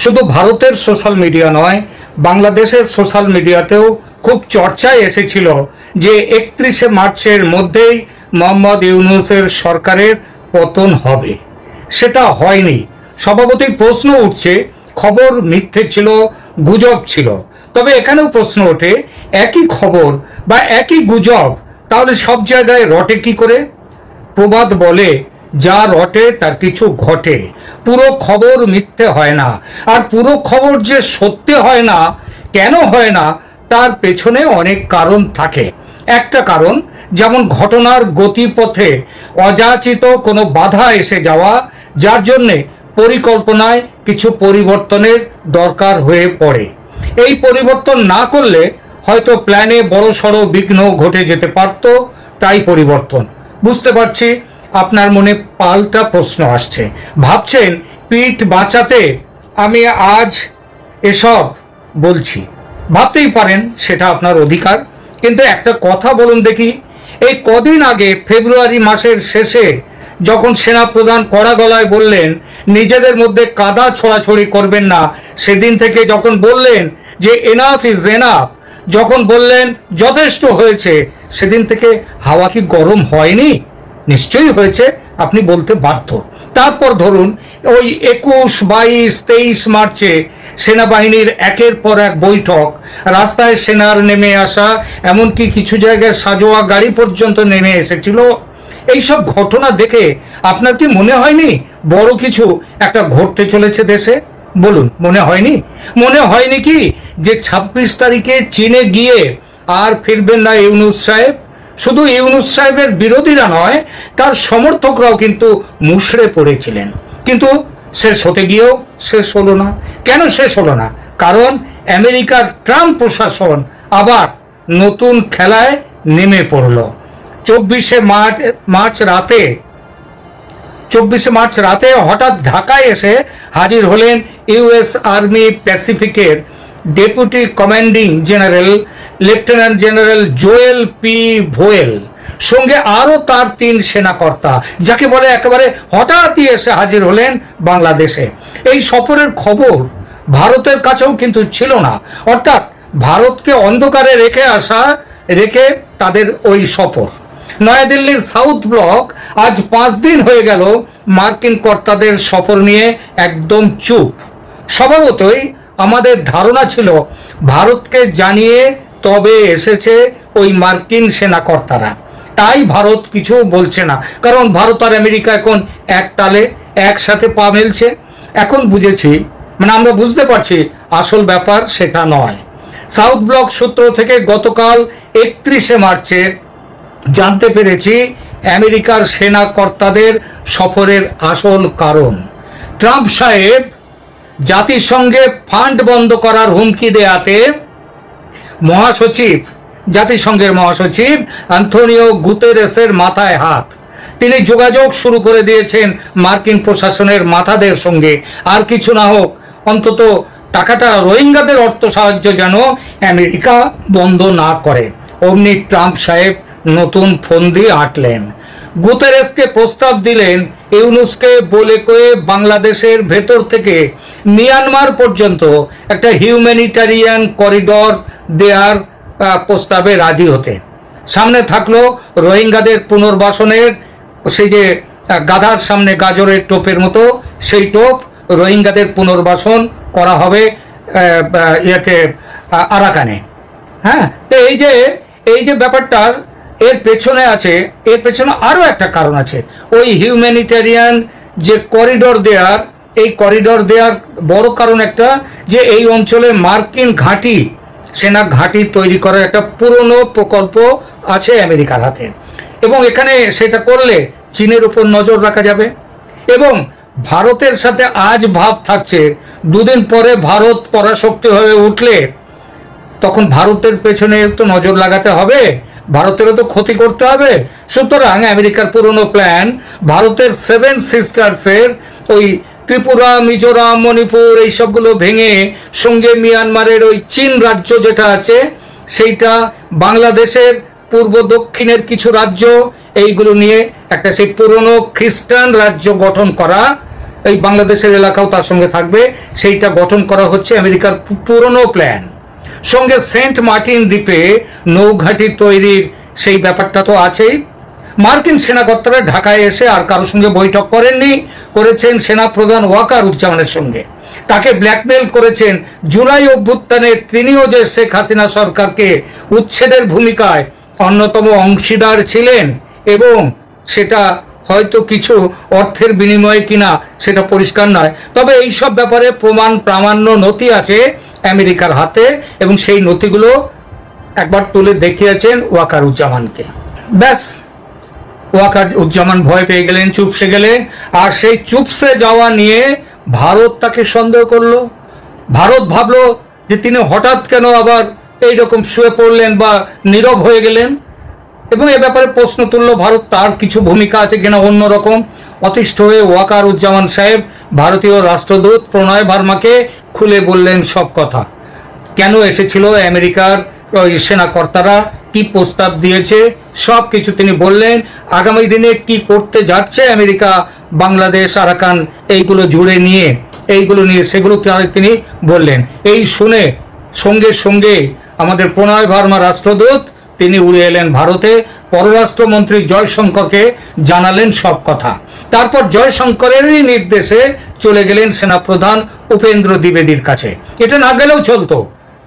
শুধু ভারতের social media নয়, বাংলাদেশের সোশ্যাল মিডিয়াতেও খুব চর্চায় এসেছিল যে 31শে মার্চের মধ্যেই মোহাম্মদ ইউনূসের সরকারের পতন হবে। সেটা হয়নি। স্বভাবতই প্রশ্ন উঠছে, খবর মিথ্যে ছিল, গুজব ছিল। তবে এখানেও প্রশ্ন ওঠে, একই খবর বা একই গুজব তাহলে সব জায়গায় রটে কি করে? প্রবাদ বলে, যা রটে তার কিছু ঘটে। পুরো খবর মিথ্যে হয় না। আর পুরো খবর যে সত্যি হয় না, কেন হয় না, তার পেছনে অনেক কারণ থাকে। একটা কারণ, যেমন ঘটনার গতিপথে অযাচিত কোনো বাধা এসে যাওয়া, যার জন্যে পরিকল্পনায় কিছু পরিবর্তনের দরকার হয়ে পড়ে। এই পরিবর্তন না করলে হয়তো প্ল্যানে বড়সড় বিঘ্ন ঘটে যেতে পারত। তাই পরিবর্তন। বুঝতে পারছি আপনার মনে পাল্টা প্রশ্ন আসছে। ভাবছেন পিঠ বাঁচাতে আমি আজ এসব বলছি। ভাবতেই পারেন, সেটা আপনার অধিকার। কিন্তু একটা কথা বলুন দেখি, এই কদিন আগে ফেব্রুয়ারি মাসের শেষে যখন সেনাপ্রধান কড়া গলায় বললেন নিজেদের মধ্যে কাদা ছোড়াছড়ি করবেন না, সেদিন থেকে যখন বললেন যে এনাফ ইজ এনাফ, যখন বললেন যথেষ্ট হয়েছে, সেদিন থেকে হাওয়া কি গরম হয়নি? নিশ্চয়ই হয়েছে, আপনি বলতে বাধ্য। তারপর ধরুন ওই 21, 22, 23 মার্চে সেনাবাহিনীর একের পর এক বৈঠক, রাস্তায় সেনার নেমে আসা, এমনকি কিছু জায়গায় সাজোয়া গাড়ি পর্যন্ত নেমে এসেছিল। এইসব ঘটনা দেখে আপনার কি মনে হয়নি বড় কিছু একটা ঘটতে চলেছে দেশে? বলুন, মনে হয়নি? মনে হয়নি কি যে 26 তারিখে চীনে গিয়ে আর ফিরবেন না ইউনূস সাহেব? শুধু ইউনূস সাহেবের বিরোধীরা নয়, তার সমর্থকরাও কিন্তু মুষড়ে পড়েছিলেন। কিন্তু শেষ হতে গিয়েও শেষ হলো না। কেন শেষ হলো না? কারণ আমেরিকার ট্রাম্প প্রশাসন আবার নতুন খেলায় নেমে পড়ল। 24শে মার্চ রাতে হঠাৎ ঢাকায় এসে হাজির হলেন ইউএস আর্মি প্যাসিফিকের deputy commanding general lieutenant general Joel P Vowell, সঙ্গে আরো তার 3 সেনাকর্তা, যাকে বলে একেবারে হঠাৎই এসে হাজির হলেন বাংলাদেশে। এই সফরের খবর ভারতের কাছেও কিন্তু ছিল না। অর্থাৎ ভারতকে অন্ধকারে রেখে তাদের ওই সফর। নয়াদিল্লির সাউথ ব্লক আজ 5 দিন হয়ে গেল মার্কিন কর্তাদের সফর নিয়ে একদম চুপ। স্বভাবতই আমাদের ধারণা ছিল ভারতকে জানিয়ে তবে এসেছে ওই মার্কিন সেনাকর্তারা, তাই ভারত কিছু বলছে না। কারণ ভারত আর আমেরিকা এখন এক তালে একসাথে পা মেলছে। এখন বুঝেছি, আমরা বুঝতে পারছি আসল ব্যাপার সেটা নয়। সাউথ ব্লক সূত্র থেকে গতকাল 31শে মার্চে জানতে পেরেছি আমেরিকার সেনা কর্তাদের সফরের আসল কারণ। ট্রাম্প সাহেব জাতিসংঘে ফান্ড বন্ধ করার হুমকি দেয়াতে জাতিসংঘের মহাসচিব অ্যান্থনিও গুতেরেসের মাথায় হাত। তিনি যোগাযোগ শুরু করে দিয়েছেন মার্কিন প্রশাসনের মাথাদের সঙ্গে। আর কিছু না হোক, অন্তত টাকাটা রোহিঙ্গাদের অর্থ সাহায্য যেন আমেরিকা বন্ধ না করে। অমনি ট্রাম্প সাহেব নতুন ফন্দি আঁটলেন। গুতেরেসকে প্রস্তাব দিলেন ইউনূসকে বলে কয়ে বাংলাদেশের ভেতর থেকে মিয়ানমার পর্যন্ত একটা হিউম্যানিটারিয়ান করিডর দেওয়ার প্রস্তাবে রাজি হতে। সামনে থাকলো রোহিঙ্গাদের পুনর্বাসনের সেই যে গাধার সামনে গাজরের টোপের মতো সেই টোপ, রোহিঙ্গাদের পুনর্বাসন করা হবে আরাকানে। হ্যাঁ, তো এই যে ব্যাপারটা এর পেছনে আরো একটা কারণ আছে। ওই হিউম্যানিটারিয়ান যে করিডর দেওয়ার, এই করিডর দেওয়ার বড় কারণ একটা, যে এই অঞ্চলে মার্কিন ঘাঁটি, সেনা ঘাঁটি তৈরি করার একটা পুরনো প্রকল্প আছে আমেরিকার হাতে। এবং এখানে সেটা করলে চীনের উপর নজর রাখা যাবে। এবং ভারতের সাথে আজ ভাব থাকছে, 2 দিন পরে ভারত পরাশক্তি হয়ে উঠলে তখন ভারতের পেছনে তো নজর লাগাতে হবে, ভারতেরও তো ক্ষতি করতে হবে। সুতরাং আমেরিকার পুরনো প্ল্যান ভারতের 7 সিস্টার্সের ওই ত্রিপুরা, মিজোরাম, মণিপুর এই সবগুলো ভেঙে সঙ্গে মিয়ানমারের ওই চীন রাজ্য যেটা আছে সেইটা, বাংলাদেশের পূর্ব দক্ষিণের কিছু রাজ্য, এইগুলো নিয়ে একটা সেই পুরনো খ্রিস্টান রাজ্য গঠন করা, এই বাংলাদেশের এলাকাও তার সঙ্গে থাকবে, সেইটা গঠন করা হচ্ছে আমেরিকার পুরনো প্ল্যান। সঙ্গে সেন্ট মার্টিন দ্বীপে নৌঘাঁটি তৈরির সেই ব্যাপারটা তো আছেই। মার্কিন সেনাকর্তারা ঢাকায় এসে আর কারোর সঙ্গে বৈঠক করেননি, করেছেন সেনাপ্রধান ওয়াকারুজ্জামানের সঙ্গে। তাকে ব্ল্যাকমেল করেছেন জুলাই অভ্যুত্থানে তিনিও যে শেখ হাসিনা সরকারকে উচ্ছেদের ভূমিকায় অন্যতম অংশীদার ছিলেন, এবং সেটা হয়তো কিছু অর্থের বিনিময়ে কিনা সেটা পরিষ্কার নয়, তবে এই সব ব্যাপারে প্রমাণ প্রামাণ্য নথি আছে আমেরিকার হাতে, এবং সেই নথিগুলো একবার তুলে দেখিয়েছেন ওয়াকারুজ্জামানকে। ব্যাস, ওয়াকারুজ্জামান ভয় পেয়ে গেলেন, চুপসে গেলেন। আর সেই চুপসে যাওয়া নিয়ে ভারত তাকে সন্দেহ করলো। ভারত ভাবলো যে তিনি হঠাৎ কেন আবার এইরকম শুয়ে পড়লেন বা নীরব হয়ে গেলেন, এবং এ ব্যাপারে প্রশ্ন তুলল ভারত, তার কিছু ভূমিকা আছে কিনা অন্যরকম। অতিষ্ঠ হয়ে ওয়াকারুজ্জামান সাহেব ভারতীয় রাষ্ট্রদূত প্রণয় ভার্মাকে খুলে বললেন সব কথা। কেন এসেছিল আমেরিকার সেনাকর্তারা, কি প্রস্তাব দিয়েছে, সব কিছু তিনি বললেন। আগামী দিনে কি করতে যাচ্ছে আমেরিকা, বাংলাদেশ, আরাকান, এইগুলো জুড়ে নিয়ে, সেগুলো তিনি বললেন। এই শুনে সঙ্গে সঙ্গে আমাদের প্রণয় ভার্মা রাষ্ট্রদূত তিনি উড়ে এলেন ভারতে, পররাষ্ট্রমন্ত্রী জয়শঙ্করকে জানালেন সব কথা। তারপর জয়শঙ্করেরই নির্দেশে চলে গেলেন সেনাপ্রধান উপেন্দ্র দ্বিবেদীর কাছে। এটা না গেলেও চলতো,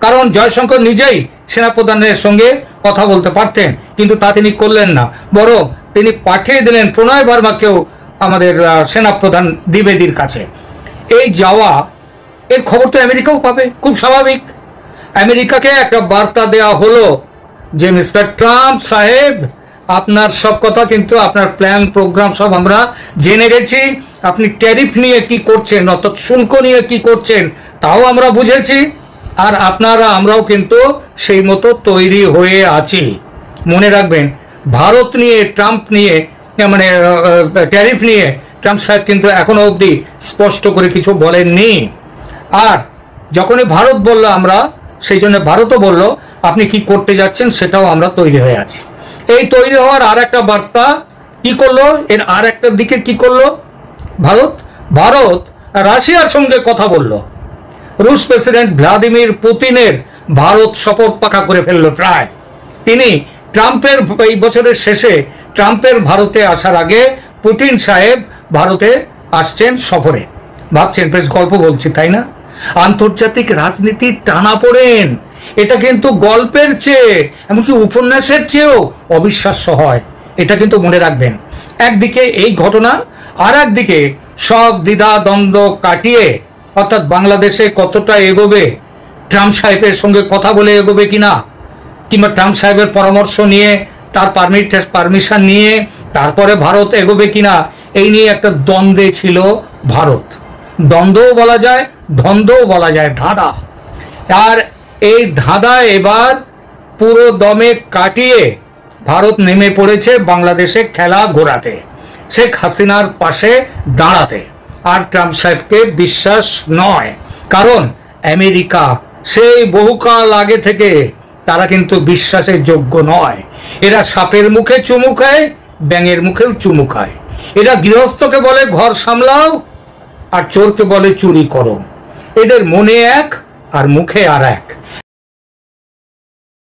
কারণ জয়শঙ্কর নিজেই সেনাপ্রধানের সঙ্গে কথা বলতে পারতেন, কিন্তু তা তিনি করলেন না, বরং তিনি পাঠিয়ে দিলেন প্রণয় ভার্মাকেও আমাদের সেনাপ্রধান দ্বিবেদীর কাছে। এই যাওয়া, এর খবর তো আমেরিকাও পাবে, খুব স্বাভাবিক। আমেরিকাকে একটা বার্তা দেওয়া হলো যে মিস্টার ট্রাম্প সাহেব, আপনার সব কথা কিন্তু, আপনার প্ল্যান প্রোগ্রাম সব আমরা জেনে গেছি। আপনি ট্যারিফ নিয়ে কি করছেন, অর্থাৎ শুল্ক নিয়ে কি করছেন, তাও আমরা বুঝেছি। আর আমরাও কিন্তু সেই মতো তৈরি হয়ে আছি। মনে রাখবেন, ভারত নিয়ে, ট্রাম্প নিয়ে, মানে ট্যারিফ নিয়ে ট্রাম্প সাহেব কিন্তু এখনো অবধি স্পষ্ট করে কিছু বলেননি। আর যখনই ভারত বলল আমরা, সেই জন্য ভারতও বলল আপনি কি করতে যাচ্ছেন সেটাও আমরা তৈরি হয়ে আছি। এই তৈরি হওয়ার আর একটা বার্তা কি করলো, এর আর একটা দিকে কি করলো ভারত রাশিয়ার সঙ্গে কথা বলল। রুশ প্রেসিডেন্ট ভ্লাদিমির পুতিনের ভারত সফর পাকা করে ফেললো প্রায়। তিনি ট্রাম্পের, এই বছরের শেষে ট্রাম্পের ভারতে আসার আগে পুতিন সাহেব ভারতে আসছেন সফরে। ভাবছেন বেশ গল্প বলছি, তাই না? আন্তর্জাতিক রাজনীতির টানাপোড়েন, এটা কিন্তু গল্পের চেয়ে, এমনকি উপন্যাসের চেয়েও অবিশ্বাস্য হয়, এটা কিন্তু মনে রাখবেন। একদিকে এই ঘটনা, আর একদিকে সব দ্বিধা দ্বন্দ্ব কাটিয়ে, অর্থাৎ বাংলাদেশে কতটা এগোবে, ট্রাম্প সাহেবের সঙ্গে কথা বলে এগোবে কিনা, কিংবা ট্রাম্প সাহেবের পরামর্শ নিয়ে, তার পারমিশন নিয়ে তারপরে ভারত এগোবে কিনা, এই নিয়ে একটা দ্বন্দ্বে ছিল ভারত। দ্বন্দ্বও বলা যায়, ধন্দও বলা যায়, ধাঁধা। আর এই ধাঁধা এবার পুরো দমে কাটিয়ে ভারত নেমে পড়েছে বাংলাদেশে খেলা ঘোরাতে, শেখ হাসিনার পাশে দাঁড়াতে। আর ট্রাম্প সাহেবকে বিশ্বাস নয়, কারণ আমেরিকা সেই বহুকাল আগে থেকে তারা কিন্তু বিশ্বাসের যোগ্য নয়। এরা সাপের মুখে চুমু খায়, ব্যাঙের মুখেও চুমু খায়। এরা গৃহস্থকে বলে ঘর সামলাও, আর চোরকে বলে চুরি করো। এদের মনে এক আর মুখে আর এক।